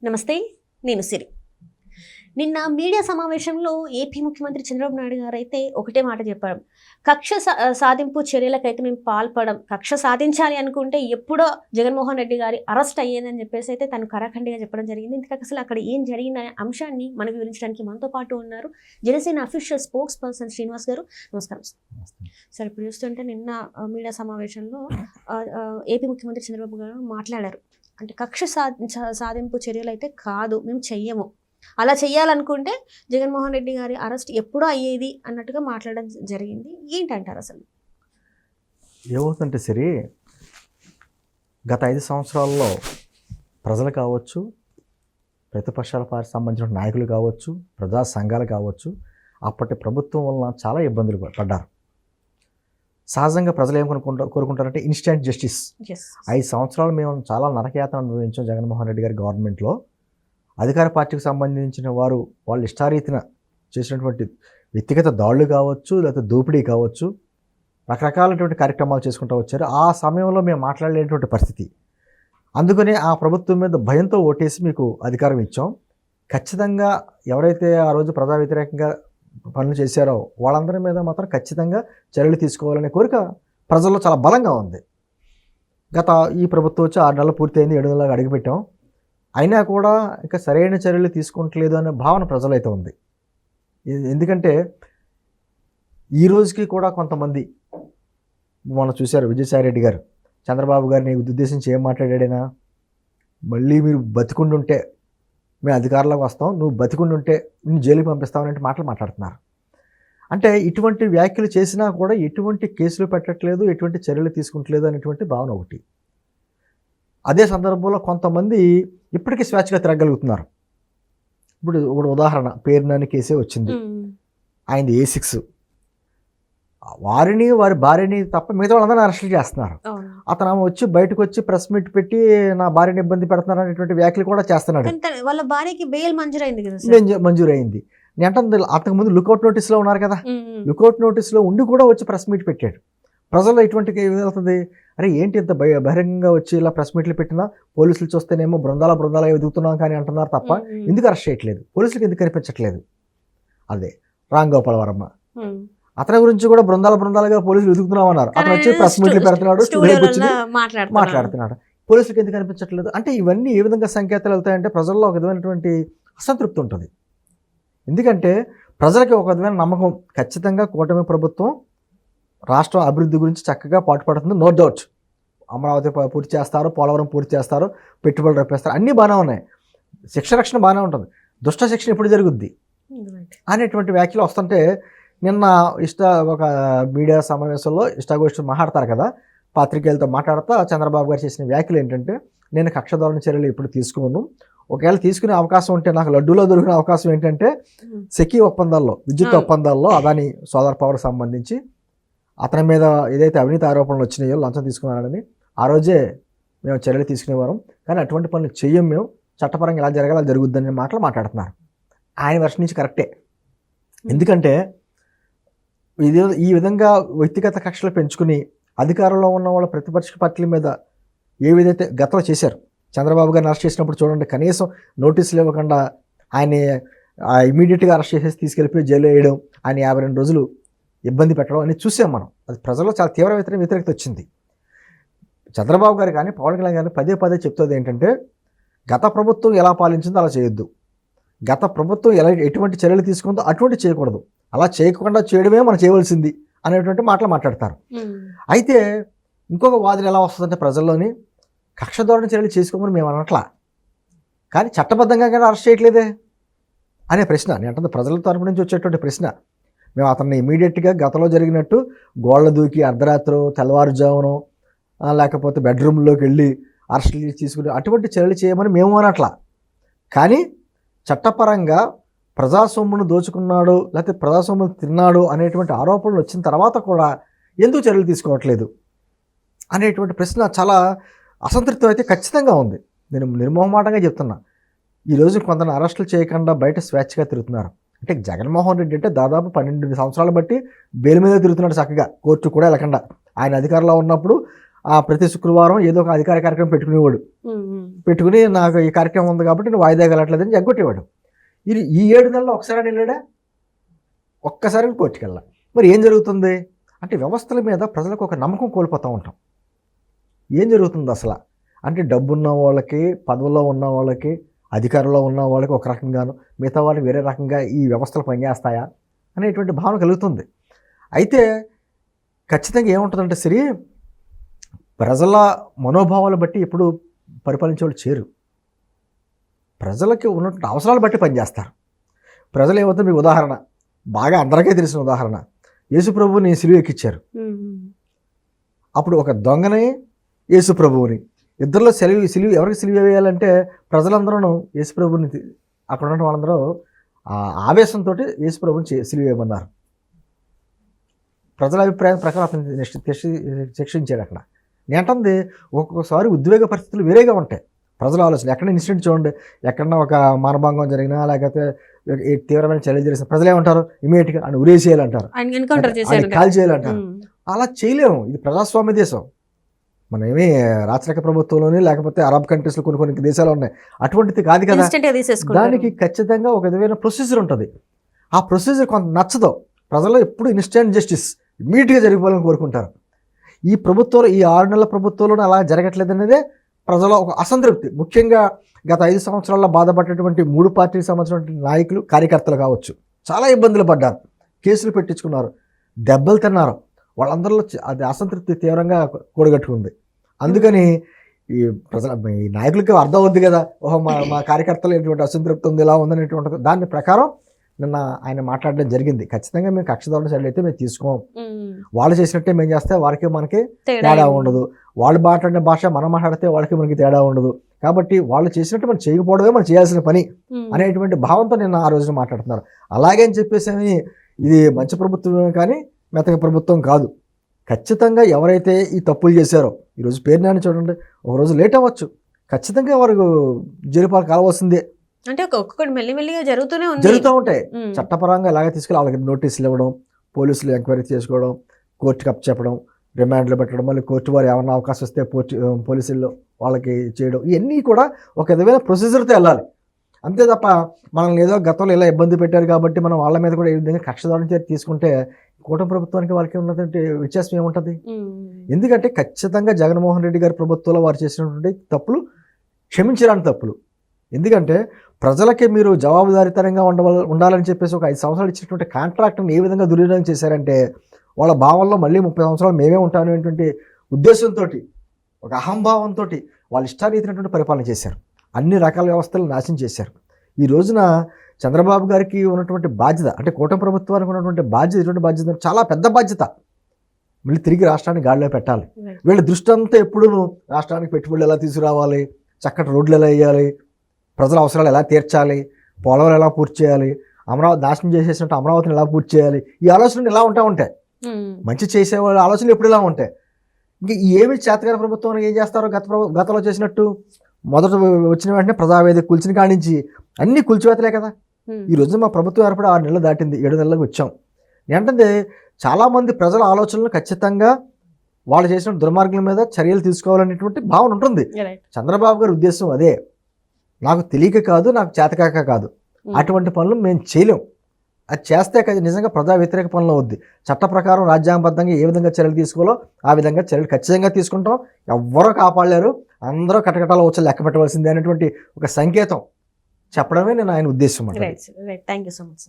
నమస్తే, నేను సిరి. నిన్న మీడియా సమావేశంలో ఏపీ ముఖ్యమంత్రి చంద్రబాబు నాయుడు గారు అయితే ఒకటే మాట చెప్పారు. సాధింపు చర్యలకైతే మేము పాల్పడం, కక్ష సాధించాలి అనుకుంటే ఎప్పుడో జగన్మోహన్ రెడ్డి గారి అరెస్ట్ అయ్యేదని చెప్పేసి అయితే తను కరాఖండిగా చెప్పడం జరిగింది. ఇంతకు అసలు అక్కడ ఏం జరిగిందనే అంశాన్ని మనకు వివరించడానికి మనతో పాటు ఉన్నారు Janasena official spokes person Srinivas గారు. నమస్కారం సార్. ఇప్పుడు చూస్తుంటే నిన్న మీడియా సమావేశంలో ఏపీ ముఖ్యమంత్రి చంద్రబాబు గారు మాట్లాడారు. అంటే కక్ష సాధింపు చర్యలు అయితే కాదు, మేము చెయ్యము, అలా చెయ్యాలనుకుంటే జగన్మోహన్ రెడ్డి గారి అరెస్ట్ ఎప్పుడో అయ్యేది అన్నట్టుగా మాట్లాడడం జరిగింది. ఏంటంటారు అసలు? ఏమవుతుందంటే సరే, గత 5 సంవత్సరాల్లో ప్రజలు కావచ్చు, ప్రతిపక్షాల పార్టీ సంబంధించిన నాయకులు కావచ్చు, ప్రజా సంఘాలు కావచ్చు, అప్పటి ప్రభుత్వం వలన చాలా ఇబ్బందులు పడ్డారు. సహజంగా ప్రజలు ఏం కోరుకుంటారంటే ఇన్స్టెంట్ జస్టిస్. 5 సంవత్సరాలు మేము చాలా నరకయాతన అనుభవించాం జగన్మోహన్ రెడ్డి గారి గవర్నమెంట్లో. అధికార పార్టీకి సంబంధించిన వారు వాళ్ళు ఇష్టారీతిన చేసినటువంటి వ్యక్తిగత దాడులు కావచ్చు, లేకపోతే దోపిడీ కావచ్చు, రకరకాలైనటువంటి కార్యక్రమాలు చేసుకుంటూ వచ్చారు. ఆ సమయంలో మేము మాట్లాడలేనటువంటి పరిస్థితి. అందుకనే ఆ ప్రభుత్వం మీద భయంతో ఓటేసి మీకు అధికారం ఇచ్చాం. ఖచ్చితంగా ఎవరైతే ఆ రోజు ప్రజా వ్యతిరేకంగా పనులు చేశారో వాళ్ళందరి మీద మాత్రం ఖచ్చితంగా చర్యలు తీసుకోవాలనే కోరిక ప్రజల్లో చాలా బలంగా ఉంది. ఈ ప్రభుత్వం వచ్చి 6 నెలలు పూర్తయింది, 7 నెలలు అడుగుపెట్టాం. అయినా కూడా ఇంకా సరైన చర్యలు తీసుకుంటలేదు అనే భావన ప్రజలైతే ఉంది. ఎందుకంటే ఈ రోజుకి కూడా కొంతమంది మనం చూశారు, విజయసాయి రెడ్డి గారు చంద్రబాబు గారిని ఉద్దేశించి ఏం మాట్లాడాడైనా, మళ్ళీ మీరు బతికుండుంటే మేము అధికారంలోకి వస్తాం, నువ్వు బతికుండుంటే నేను జైలుకి పంపిస్తామనే మాటలు మాట్లాడుతున్నారు. అంటే ఇటువంటి వ్యాఖ్యలు చేసినా కూడా ఎటువంటి కేసులు పెట్టట్లేదు, ఎటువంటి చర్యలు తీసుకుంటలేదు అనేటువంటి భావన ఒకటి. అదే సందర్భంలో కొంతమంది ఇప్పటికీ స్వేచ్ఛగా తిరగలుగుతున్నారు. ఇప్పుడు ఒక ఉదాహరణ, పేరునాని కేసే వచ్చింది, ఆయనది A6. వారిని వారి భార్యని తప్ప మిగతా వాళ్ళందరినీ అరెస్టులు చేస్తున్నారు. అతను వచ్చి బయటకు వచ్చి ప్రెస్ మీట్ పెట్టి నా భార్యని ఇబ్బంది పెడుతున్నారు అనేటువంటి వ్యాఖ్యలు కూడా చేస్తున్నాడు. వాళ్ళ భార్యకి బెయిల్ మంజూరైంది కదా? మంజూరైంది. నేను అంటే అంతకు ముందు లుకౌట్ నోటీస్లో ఉన్నారు కదా, లుకౌట్ నోటీస్లో ఉండి కూడా వచ్చి ప్రెస్ మీట్ పెట్టాడు. ప్రజల్లో ఇటువంటి వెళ్తుంది, అరే ఏంటి ఇంత బహిరంగంగా వచ్చి ఇలా ప్రెస్ మీట్లు పెట్టినా పోలీసులు చూస్తేనేమో బృందాల ఎదుగుతున్నాం కానీ అంటున్నారు తప్ప ఎందుకు అరెస్ట్ చేయట్లేదు, పోలీసులకు ఎందుకు కనిపించట్లేదు? అదే రామ్ గోపాల్ వర్మ, అతని గురించి కూడా బృందాలుగా పోలీసులు ఎదుగుతున్నామన్నారు. అతను వచ్చి ప్రెస్ మీట్లు పెడుతున్నాడు, స్టూడియోకి వచ్చి మాట్లాడుతున్నాడు, పోలీసులకు ఎందుకు కనిపించట్లేదు? అంటే ఇవన్నీ ఏ విధంగా సంకేతాలు వెళ్తాయంటే ప్రజల్లో ఒక విధమైనటువంటి అసంతృప్తి ఉంటుంది. ఎందుకంటే ప్రజలకి ఒక విధమైన నమ్మకం, ఖచ్చితంగా కూటమి ప్రభుత్వం రాష్ట్రం అభివృద్ధి గురించి చక్కగా పాటుపడుతుంది, నో డౌట్. అమరావతి పూర్తి చేస్తారు, పోలవరం పూర్తి చేస్తారు, పెట్టుబడులు రప్పిస్తారు, అన్నీ బాగానే ఉన్నాయి, శిక్ష రక్షణ బాగానే ఉంటుంది, దుష్ట శిక్షణ ఎప్పుడు జరుగుద్ది అనేటువంటి వ్యాఖ్యలు వస్తుంటే, నిన్న ఒక మీడియా సమావేశంలో ఇష్టాగోష్ఠి మాట్లాడతారు కదా, పాత్రికేయులతో మాట్లాడుతూ చంద్రబాబు గారు చేసిన వ్యాఖ్యలు ఏంటంటే, నేను కక్ష ధోరణి చర్యలు ఇప్పుడు తీసుకోను, ఒకవేళ తీసుకునే అవకాశం ఉంటే నాకు లడ్డూలో దొరికిన అవకాశం ఏంటంటే సెకీ ఒప్పందాల్లో, విద్యుత్ ఒప్పందాల్లో అదాని సోలార్ పవర్కి సంబంధించి అతని మీద ఏదైతే అవినీతి ఆరోపణలు వచ్చినాయో, లంచం తీసుకున్నాడని, ఆ రోజే మేము చర్యలు తీసుకునేవారం, కానీ అటువంటి పనులు చెయ్యం, మేము చట్టపరంగా ఎలా జరగాలి జరుగుద్దని మాట్లాడుతున్నారు. ఆయన వర్షం నుంచి కరెక్టే. ఎందుకంటే ఈ విధంగా వ్యక్తిగత కక్షలు పెంచుకుని అధికారంలో ఉన్న వాళ్ళ ప్రతిపక్ష పార్టీల మీద ఏ విధైతే గతంలో చేశారు, చంద్రబాబు గారిని అరెస్ట్ చేసినప్పుడు చూడండి, కనీసం నోటీసులు ఇవ్వకుండా ఆయన ఇమీడియట్గా అరెస్ట్ చేసేసి తీసుకెళ్ళిపోయి జైల్లో వేయడం, ఆయన 52 రోజులు ఇబ్బంది పెట్టడం అనేది చూసాం మనం. అది ప్రజల్లో చాలా తీవ్ర వ్యతిరేకత వచ్చింది. చంద్రబాబు గారు కానీ పవన్ కళ్యాణ్ గారిని పదే చెప్తుంది ఏంటంటే, గత ప్రభుత్వం ఎలా పాలించిందో అలా చేయొద్దు, గత ప్రభుత్వం ఎటువంటి చర్యలు తీసుకుందో అటువంటి చేయకూడదు, అలా చేయకుండా చేయడమే మనం చేయవలసింది అనేటువంటి మాటలు మాట్లాడతారు. అయితే ఇంకొక వాదన ఎలా వస్తుందంటే, ప్రజల్లోని కక్ష ధోరణి చర్యలు చేసుకోమని మేము అనట్లా, కానీ చట్టబద్ధంగా కానీ అరెస్ట్ చేయట్లేదే అనే ప్రశ్న. నేను అంటే ప్రజల తరపు నుంచి వచ్చేటువంటి ప్రశ్న. మేము అతన్ని ఇమీడియట్గా గతంలో జరిగినట్టు గోళ్ళ దూకి అర్ధరాత్రి తెల్లవారుజామునో లేకపోతే బెడ్రూమ్లోకి వెళ్ళి అరెస్టులు తీసుకుని అటువంటి చర్యలు చేయమని మేము అనట్లా, కానీ చట్టపరంగా ప్రజాస్వామ్యను దోచుకున్నాడు లేకపోతే ప్రజాస్వామ్యం తిన్నాడు అనేటువంటి ఆరోపణలు వచ్చిన తర్వాత కూడా ఎందుకు చర్యలు తీసుకోవట్లేదు అనేటువంటి ప్రశ్న చాలా అసంతృప్తి అయితే ఖచ్చితంగా ఉంది. నేను నిర్మోహమాటంగా చెప్తున్నా. ఈరోజు కొందరు అరెస్టులు చేయకుండా బయట స్వేచ్ఛగా తిరుగుతున్నారు. అంటే జగన్మోహన్ రెడ్డి అంటే దాదాపు 12 సంవత్సరాలు బట్టి బెయిల్ మీద తిరుగుతున్నాడు చక్కగా, కోర్టు కూడా వెళ్ళకుండా. ఆయన అధికారంలో ఉన్నప్పుడు ఆ ప్రతి శుక్రవారం ఏదో ఒక అధికార కార్యక్రమం పెట్టుకునేవాడు. పెట్టుకుని నాకు ఈ కార్యక్రమం ఉంది కాబట్టి నువ్వు వాయిదా వెళ్ళట్లేదని ఎగ్గొట్టేవాడు. ఇది ఈ 7 నెలల్లో ఒకసారి వెళ్ళాడా? ఒక్కసారి కోర్టుకి వెళ్ళా. మరి ఏం జరుగుతుంది అంటే వ్యవస్థల మీద ప్రజలకు ఒక నమ్మకం కోల్పోతూ ఉంటాం. ఏం జరుగుతుంది అసలు అంటే డబ్బున్న వాళ్ళకి, పదవుల్లో ఉన్న వాళ్ళకి, అధికారంలో ఉన్న వాళ్ళకి ఒక రకంగాను, మిగతా వాళ్ళకి వేరే రకంగా ఈ వ్యవస్థలు పనిచేస్తాయా అనేటువంటి భావన కలుగుతుంది. అయితే ఖచ్చితంగా ఏముంటుందంటే సరే, ప్రజల మనోభావాలు బట్టి ఎప్పుడు పరిపాలించే వాళ్ళు చేరు. ప్రజలకి ఉన్నటువంటి అవసరాలు బట్టి పనిచేస్తారు. ప్రజలు ఏమవుతుంది, మీకు ఉదాహరణ బాగా అందరికీ తెలిసిన ఉదాహరణ, యేసుప్రభుని సిలువ ఎక్కించారు. అప్పుడు ఒక దొంగని, యేసుప్రభువుని, ఇద్దరిలో సిలువ ఎవరికి సిలువ వేయాలంటే ప్రజలందరూ యేసుప్రభుని, అక్కడ ఉన్న వాళ్ళందరూ ఆవేశంతో యేసుప్రభుని సిలువ వేయమన్నారు. ప్రజల అభిప్రాయం ప్రకారం అతను శిక్షించాడు. అక్కడ నేంటుంది ఒక్కొక్కసారి ఉద్వేగ పరిస్థితులు వేరేగా ఉంటాయి. ప్రజల ఆలోచన ఎక్కడ ఇన్సిడెంట్ చూడండి, ఎక్కడన్నా ఒక మానభంగం జరిగినా లేకపోతే తీవ్రమైన చర్యలు జరిగిన ప్రజలు ఏమంటారు, ఇమీడియట్గా అని ఉరేసేయాలంటారు, కాల్ చేయాలంటారు. అలా చేయలేము. ఇది ప్రజాస్వామ్య దేశం. మనం ఏమీ రాచరిక ప్రభుత్వంలోని లేకపోతే అరబ్ కంట్రీస్లో కొన్ని దేశాలు ఉన్నాయి, అటువంటిది కాదు కదా. దానికి ఖచ్చితంగా ఒక విధమైన ప్రొసీజర్ ఉంటుంది. ఆ ప్రొసీజర్ కొంత నచ్చదు. ప్రజలు ఎప్పుడు ఇన్స్టెంట్ జస్టిస్ ఇమీడియట్గా జరిగిపోవాలని కోరుకుంటారు. ఈ ప్రభుత్వంలో, ఈ 6 నెలల ప్రభుత్వంలోనే అలా జరగట్లేదు అనేదే ప్రజల ఒక అసంతృప్తి. ముఖ్యంగా గత 5 సంవత్సరాల్లో బాధపడేటువంటి 3 పార్టీలకు సంబంధించినటువంటి నాయకులు, కార్యకర్తలు కావచ్చు, చాలా ఇబ్బందులు పడ్డారు, కేసులు పెట్టించుకున్నారు, దెబ్బలు తిన్నారు. వాళ్ళందరిలో అది అసంతృప్తి తీవ్రంగా కూడగట్టుకుంది. అందుకని ఈ ఈ నాయకులకి అర్థం అవుద్ది కదా, ఓహో మా కార్యకర్తలు ఎటువంటి అసంతృప్తి ఉంది, ఇలా ఉందనేటువంటి దాని ప్రకారం నిన్న ఆయన మాట్లాడడం జరిగింది. ఖచ్చితంగా మేము కక్షదారుల సైడ్ అయితే మేము తీసుకోం, వాళ్ళు చేసినట్టే మేము చేస్తే వారికి మనకి తేడా ఉండదు, వాళ్ళు మాట్లాడిన భాష మనం మాట్లాడితే వాళ్ళకి మనకి తేడా ఉండదు, కాబట్టి వాళ్ళు చేసినట్టు మనం చేయకపోవడమే మనం చేయాల్సిన పని అనేటువంటి భావంతో నిన్న ఆ రోజున మాట్లాడుతున్నారు. అలాగే అని చెప్పేసి ఇది మంచి ప్రభుత్వమే కానీ మెతక ప్రభుత్వం కాదు. ఖచ్చితంగా ఎవరైతే ఈ తప్పులు చేశారో, ఈరోజు పేరు నాని చూడండి, ఒకరోజు లేట్ అవ్వచ్చు, ఖచ్చితంగా వారికి జైలుపాలు కావాల్సిందే. అంటే ఒక్కొక్కటి మెల్లిమెల్లిగా జరుగుతూ ఉంటాయి. చట్టపరంగా ఎలాగే తీసుకెళ్ళి వాళ్ళకి నోటీసులు ఇవ్వడం, పోలీసులు ఎంక్వైరీ చేసుకోవడం, కోర్టుకి అప్ చెప్పడం, రిమాండ్లో పెట్టడం, మళ్ళీ కోర్టు వారు ఏమన్నా అవకాశం వస్తే పోలీసుల్లో వాళ్ళకి చేయడం, ఇవన్నీ కూడా ఒక విధమైన ప్రొసీజర్తో వెళ్ళాలి. అంతే తప్ప మనల్ని ఏదో గతంలో ఇలా ఇబ్బంది పెట్టారు కాబట్టి మనం వాళ్ళ మీద కూడా ఏ విధంగా కక్షదారుని చేసి తీసుకుంటే కూటమి ప్రభుత్వానికి వాళ్ళకి ఉన్నటువంటి వ్యత్యాసం ఏముంటుంది? ఎందుకంటే ఖచ్చితంగా జగన్మోహన్ రెడ్డి గారి ప్రభుత్వంలో వారు చేసినటువంటి తప్పులు క్షమించడానికి తప్పులు. ఎందుకంటే ప్రజలకి మీరు జవాబుదారీతనంగా ఉండాలని చెప్పేసి ఒక 5 సంవత్సరాలు ఇచ్చినటువంటి కాంట్రాక్ట్ని ఏ విధంగా దుర్వినియోగం చేశారంటే, వాళ్ళ భావంలో మళ్ళీ 30 సంవత్సరాలు మేమే ఉంటామనేటువంటి ఉద్దేశంతో, ఒక అహంభావంతో వాళ్ళు ఇష్టారీతినటువంటి పరిపాలన చేశారు. అన్ని రకాల వ్యవస్థలు నాశనం చేశారు. ఈ రోజున చంద్రబాబు గారికి ఉన్నటువంటి బాధ్యత, అంటే కూటమి ప్రభుత్వానికి ఉన్నటువంటి బాధ్యత, ఇటువంటి బాధ్యత చాలా పెద్ద బాధ్యత. మళ్ళీ తిరిగి రాష్ట్రాన్ని గాడిలో పెట్టాలి. వీళ్ళ దృష్టి అంతా ఎప్పుడూ రాష్ట్రానికి పెట్టుబడులు ఎలా తీసుకురావాలి, చక్కటి రోడ్లు ఎలా వేయాలి, ప్రజల అవసరాలు ఎలా తీర్చాలి, పోలవరం ఎలా పూర్తి చేయాలి, అమరావతి నాశనం చేసేసినట్టు అమరావతిని ఎలా పూర్తి చేయాలి, ఈ ఆలోచనలు ఇలా ఉంటాయి. మంచి చేసేవాళ్ళ ఆలోచనలు ఎప్పుడు ఇలా ఉంటాయి. ఇంక ఏమి చేతగాని ప్రభుత్వం ఏం చేస్తారో గతంలో చేసినట్టు మొదట వచ్చిన వెంటనే ప్రజావేదిక కూల్చిన కానించి అన్ని కూల్చివేతలే కదా. ఈ రోజు మా ప్రభుత్వం ఏర్పడి 6 నెలలు దాటింది, 7 నెలలకు వచ్చాం. ఏంటంటే చాలామంది ప్రజల ఆలోచనలు ఖచ్చితంగా వాళ్ళు చేసిన దుర్మార్గుల మీద చర్యలు తీసుకోవాలనేటువంటి భావన ఉంటుంది. చంద్రబాబు గారి ఉద్దేశం అదే. నాకు తెలియక కాదు, నాకు చేతకాక కాదు, అటువంటి పనులు మేము చేయలేం. అది చేస్తే నిజంగా ప్రజా వ్యతిరేక పనులు అవుద్ది. చట్ట ప్రకారం రాజ్యాంగబద్ధంగా ఏ విధంగా చర్యలు తీసుకోవాలో ఆ విధంగా చర్యలు ఖచ్చితంగా తీసుకుంటాం. ఎవ్వరూ కాపాడలేరు, అందరూ కటకటాల వచ్చి లెక్క పెట్టవలసిందే అనేటువంటి ఒక సంకేతం చెప్పడమే నేను ఆయన ఉద్దేశం. Right, thank you so much.